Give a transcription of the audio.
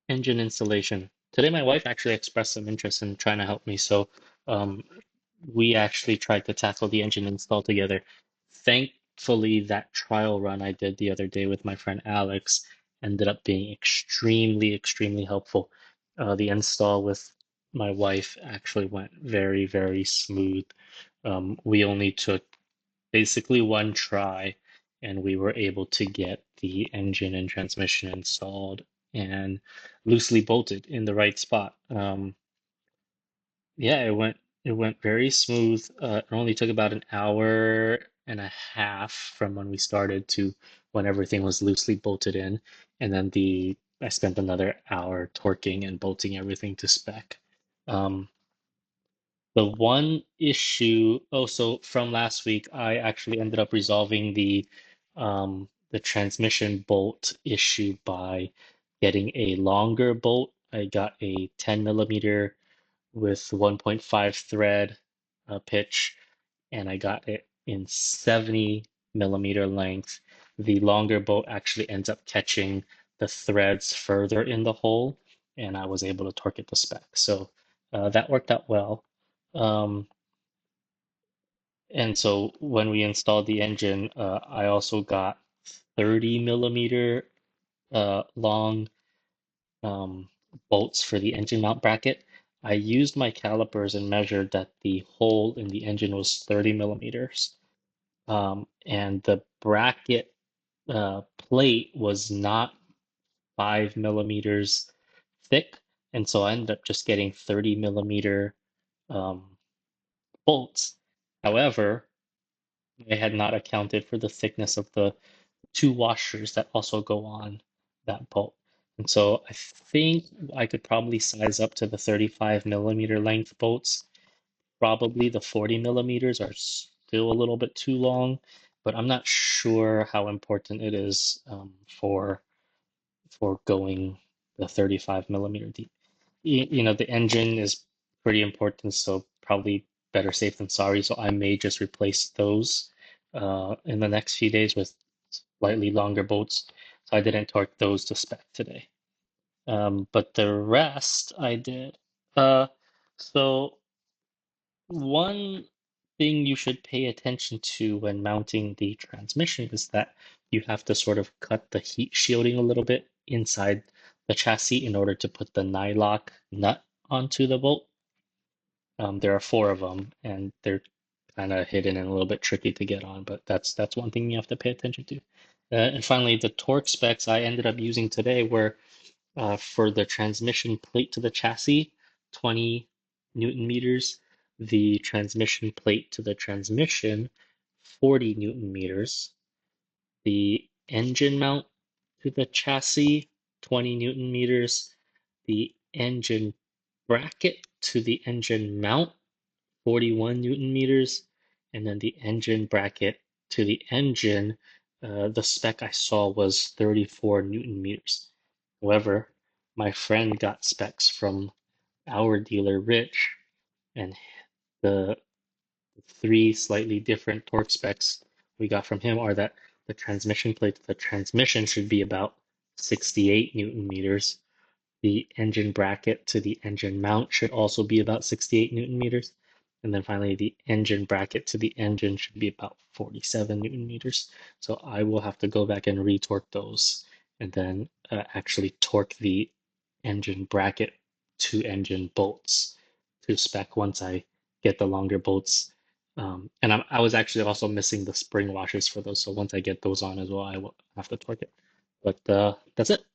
Engine installation. Today, my wife actually expressed some interest in trying to help me, so um, we actually tried to tackle the engine install together. Thankfully, that trial run I did the other day with my friend Alex ended up being extremely helpful. The install with my wife actually went very smooth. We only took basically one try, and we were able to get the engine and transmission installed and loosely bolted in the right spot. Yeah, it went very smooth. It only took about an hour and a half from when we started to when everything was loosely bolted in, and then the I spent another hour torquing and bolting everything to spec. Um, the one issue, oh, so from last week, I actually ended up resolving the transmission bolt issue by getting a longer bolt. I got a 10 millimeter with 1.5 thread pitch, and I got it in 70 millimeter length. The longer bolt actually ends up catching the threads further in the hole, and I was able to torque it to spec. So that worked out well. Um, and so when we installed the engine, I also got 30 millimeter long um, bolts for the engine mount bracket. I used my calipers and measured that the hole in the engine was 30 millimeters. And the bracket plate was not 5 millimeters thick. And so I ended up just getting 30 millimeter um, bolts. However, I had not accounted for the thickness of the two washers that also go on that bolt. And so I think I could probably size up to the 35 millimeter length bolts. Probably the 40 millimeters are still a little bit too long, but I'm not sure how important it is for going the 35 millimeter deep. The engine is pretty important, so probably better safe than sorry. So I may just replace those in the next few days with slightly longer bolts. So I didn't torque those to spec today. But the rest I did. Uh, so one thing you should pay attention to when mounting the transmission is that you have to sort of cut the heat shielding a little bit inside the chassis in order to put the nylock nut onto the bolt. There are four of them, and they're kind of hidden and a little bit tricky to get on, but that's one thing you have to pay attention to. And finally, the torque specs I ended up using today were for the transmission plate to the chassis, 20 Newton meters. The transmission plate to the transmission, 40 Newton meters. The engine mount to the chassis, 20 Newton meters. The engine bracket to the engine mount, 41 Newton meters. And then the engine bracket to the engine, the spec I saw was 34 Newton meters. However, my friend got specs from our dealer, Rich, and the three slightly different torque specs we got from him are that the transmission plate to the transmission should be about 68 Newton meters. The engine bracket to the engine mount should also be about 68 Newton meters. And then finally, the engine bracket to the engine should be about 47 Newton meters. So I will have to go back and retorque those and then actually torque the engine bracket to engine bolts to spec once I get the longer bolts. And I was actually also missing the spring washers for those. So once I get those on as well, I will have to torque it. But that's it.